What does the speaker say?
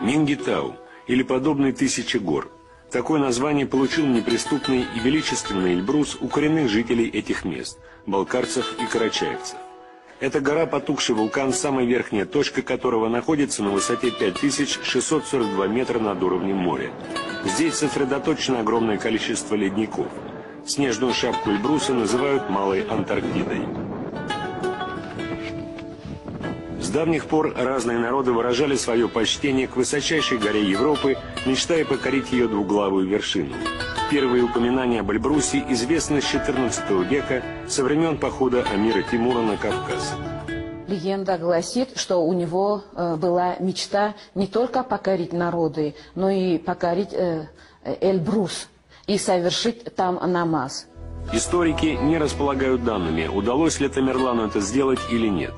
Мингитау, или подобный тысяче гор. Такое название получил неприступный и величественный Эльбрус у коренных жителей этих мест – балкарцев и карачаевцев. Эта гора – потухший вулкан, самая верхняя точка которого находится на высоте 5642 метра над уровнем моря. Здесь сосредоточено огромное количество ледников. Снежную шапку Эльбруса называют Малой Антарктидой. С давних пор разные народы выражали свое почтение к высочайшей горе Европы, мечтая покорить ее двуглавую вершину. Первые упоминания об Эльбрусе известны с XIV века, со времен похода Амира Тимура на Кавказ. Легенда гласит, что у него была мечта не только покорить народы, но и покорить Эльбрус и совершить там намаз. Историки не располагают данными, удалось ли Тамерлану это сделать или нет.